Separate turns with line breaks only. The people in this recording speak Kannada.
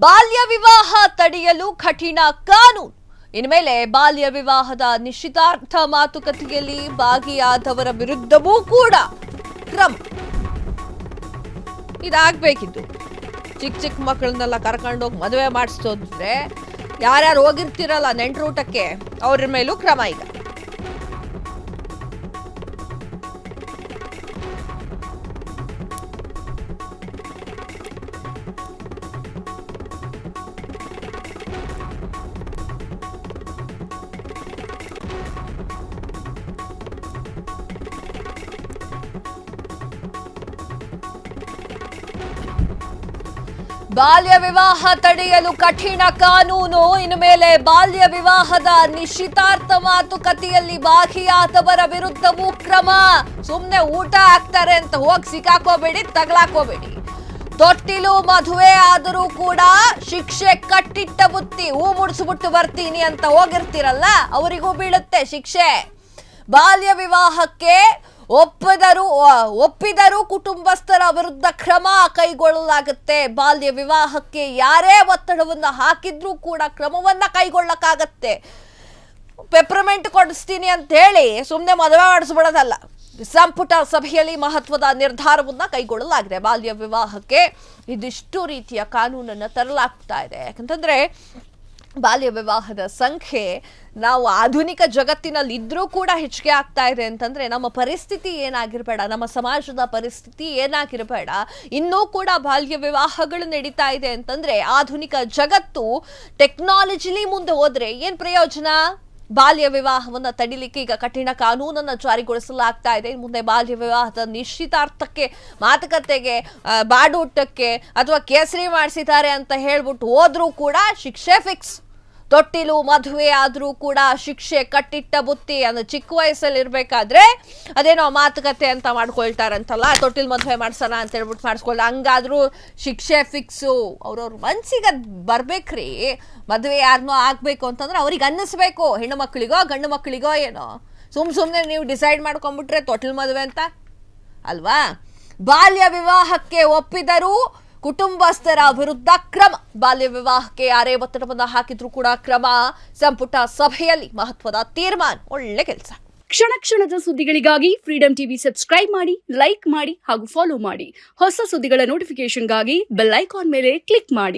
ಬಾಲ್ಯ ವಿವಾಹ ತಡೆಯಲು ಕಠಿಣ ಕಾನೂನು. ಇನ್ಮೇಲೆ ಬಾಲ್ಯ ವಿವಾಹದ ನಿಶ್ಚಿತಾರ್ಥ ಮಾತುಕತೆಯಲ್ಲಿ ಭಾಗಿಯಾದವರ ವಿರುದ್ಧವೂ ಕೂಡ ಕ್ರಮ. ಇದಾಗಬೇಕಿತ್ತು. ಚಿಕ್ಕ ಮಕ್ಕಳನ್ನೆಲ್ಲ ಕರ್ಕೊಂಡೋಗಿ ಮದುವೆ ಮಾಡಿಸೋದ್ರೆ ಯಾರ್ಯಾರು ಹೋಗಿರ್ತಿರಲ್ಲ ನೆಂಟರೂಟಕ್ಕೆ ಅವ್ರ ಮೇಲೂ ಕ್ರಮ ಈಗ. ಬಾಲ್ಯ ವಿವಾಹ ತಡೆಯಲು ಕಠಿಣ ಕಾನೂನು. ಇನ್ನು ಮೇಲೆ ಬಾಲ್ಯ ವಿವಾಹದ ನಿಶ್ಚಿತಾರ್ಥ ಮಾತುಕತೆಯಲ್ಲಿ ಭಾಗಿಯಾದವರ ವಿರುದ್ಧವೂ ಕ್ರಮ. ಸುಮ್ನೆ ಊಟ ಹಾಕ್ತಾರೆ ಅಂತ ಹೋಗಿ ಸಿಕ್ಕಾಕೋಬೇಡಿ, ತಗಲಾಕೋಬೇಡಿ. ತೊಟ್ಟಿಲು ಮದುವೆ ಆದರೂ ಕೂಡ ಶಿಕ್ಷೆ ಕಟ್ಟಿಟ್ಟ ಬುತ್ತಿ. ಹೂ ಮುಡಿಸ್ಬಿಟ್ಟು ಬರ್ತೀನಿ ಅಂತ ಹೋಗಿರ್ತೀರಲ್ಲ, ಅವರಿಗೂ ಬೀಳುತ್ತೆ ಶಿಕ್ಷೆ. ಬಾಲ್ಯ ವಿವಾಹಕ್ಕೆ ಒಪ್ಪಿದರೂ ಕುಟುಂಬಸ್ಥರ ವಿರುದ್ಧ ಕ್ರಮ ಕೈಗೊಳ್ಳಲಾಗುತ್ತೆ. ಬಾಲ್ಯ ವಿವಾಹಕ್ಕೆ ಯಾರೇ ಒತ್ತಡವನ್ನ ಹಾಕಿದ್ರೂ ಕೂಡ ಕ್ರಮವನ್ನ ಕೈಗೊಳ್ಳಕ್ಕಾಗತ್ತೆ. ಪೆಪ್ರಮೆಂಟ್ ಕೊಡಿಸ್ತೀನಿ ಅಂತ ಹೇಳಿ ಸುಮ್ಮನೆ ಮದುವೆ ಮಾಡಿಸ್ಬಿಡೋದಲ್ಲ. ಸಂಪುಟ ಸಭೆಯಲ್ಲಿ ಮಹತ್ವದ ನಿರ್ಧಾರವನ್ನ ಕೈಗೊಳ್ಳಲಾಗಿದೆ. ಬಾಲ್ಯ ವಿವಾಹಕ್ಕೆ ಇದಿಷ್ಟು ರೀತಿಯ ಕಾನೂನನ್ನು ತರಲಾಗ್ತಾ ಇದೆ. ಯಾಕಂತಂದ್ರೆ ಬಾಲ್ಯ ವಿವಾಹದ ಸಂಖ್ಯೆ ನಾವು ಆಧುನಿಕ ಜಗತ್ತಿನಲ್ಲಿ ಇದ್ರೂ ಕೂಡ ಹೆಚ್ಚಿಗೆ ಆಗ್ತಾ ಇದೆ. ಅಂತಂದ್ರೆ ನಮ್ಮ ಪರಿಸ್ಥಿತಿ ಏನಾಗಿರಬೇಡ, ನಮ್ಮ ಸಮಾಜದ ಪರಿಸ್ಥಿತಿ ಏನಾಗಿರಬೇಡ, ಇನ್ನೂ ಕೂಡ ಬಾಲ್ಯ ವಿವಾಹಗಳು ನಡೀತಾ ಇದೆ ಅಂತಂದ್ರೆ ಆಧುನಿಕ ಜಗತ್ತು ಟೆಕ್ನಾಲಜಿಲಿ ಮುಂದೆ ಹೋದ್ರೆ ಏನ್ ಪ್ರಯೋಜನ? ಬಾಲ್ಯ ವಿವಾಹವನ್ನ ತಡಿಲಿಕ್ಕೆ ಈಗ ಕಠಿಣ ಕಾನೂನನ್ನ ಜಾರಿಗೊಳಿಸಲಾಗ್ತಾ ಇದೆ. ಮುಂದೆ ಬಾಲ್ಯ ವಿವಾಹದ ನಿಶ್ಚಿತಾರ್ಥಕ್ಕೆ ಮಾತುಕತೆಗೆ ಬಾಡೂಟಕ್ಕೆ ಅಥವಾ ಕೇಸರಿ ಮಾಡಿಸಿದ್ದಾರೆ ಅಂತ ಹೇಳ್ಬಿಟ್ಟು ಹೋದ್ರೂ ಕೂಡ ಶಿಕ್ಷೆ ಫಿಕ್ಸ್. ತೊಟ್ಟಿಲು ಮದುವೆ ಆದ್ರೂ ಕೂಡ ಶಿಕ್ಷೆ ಕಟ್ಟಿಟ್ಟ ಬುತ್ತಿ. ಅಂದ್ರೆ ಚಿಕ್ಕ ವಯಸ್ಸಲ್ಲಿ ಇರ್ಬೇಕಾದ್ರೆ ಅದೇನೋ ಮಾತುಕತೆ ಅಂತ ಮಾಡ್ಕೊಳ್ತಾರಂತಲ್ಲ, ತೊಟ್ಟಿಲು ಮದುವೆ ಮಾಡ್ಸೋಣ ಅಂತ ಹೇಳ್ಬಿಟ್ಟು ಮಾಡಿಸ್ಕೊಳ್ಳ, ಹಂಗಾದ್ರೂ ಶಿಕ್ಷೆ ಫಿಕ್ಸು. ಅವ್ರವ್ರ ಮನ್ಸಿಗೆ ಬರ್ಬೇಕ್ರಿ. ಮದುವೆ ಯಾರನ್ನೋ ಆಗ್ಬೇಕು ಅಂತಂದ್ರೆ ಅವ್ರಿಗೆ ಅನ್ನಿಸ್ಬೇಕು, ಹೆಣ್ಣು ಮಕ್ಕಳಿಗೋ ಗಂಡು ಮಕ್ಕಳಿಗೋ ಏನೋ. ಸುಮ್ಮನೆ ನೀವು ಡಿಸೈಡ್ ಮಾಡ್ಕೊಂಡ್ಬಿಟ್ರೆ ತೊಟ್ಟಿಲು ಮದುವೆ ಅಂತ ಅಲ್ವಾ. ಬಾಲ್ಯ ವಿವಾಹಕ್ಕೆ ಒಪ್ಪಿದರೂ ಕುಟುಂಬಸ್ಥರ ವಿರುದ್ಧ ಕ್ರಮ. ಬಾಲ್ಯ ವಿವಾಹಕ್ಕೆ ಯಾರೇ ಒತ್ತಡವನ್ನು ಹಾಕಿದ್ರೂ ಕೂಡ ಕ್ರಮ. ಸಂಪುಟ ಸಭೆಯಲ್ಲಿ ಮಹತ್ವದ ತೀರ್ಮಾನ. ಒಳ್ಳೆ ಕೆಲಸ.
ಕ್ಷಣ ಕ್ಷಣದ ಸುದ್ದಿಗಳಿಗಾಗಿ ಫ್ರೀಡಂ ಟಿವಿ ಸಬ್ಸ್ಕ್ರೈಬ್ ಮಾಡಿ, ಲೈಕ್ ಮಾಡಿ ಹಾಗೂ ಫಾಲೋ ಮಾಡಿ. ಹೊಸ ಸುದ್ದಿಗಳ ನೋಟಿಫಿಕೇಶನ್ಗಾಗಿ ಬೆಲ್ ಐಕಾನ್ ಮೇಲೆ ಕ್ಲಿಕ್ ಮಾಡಿ.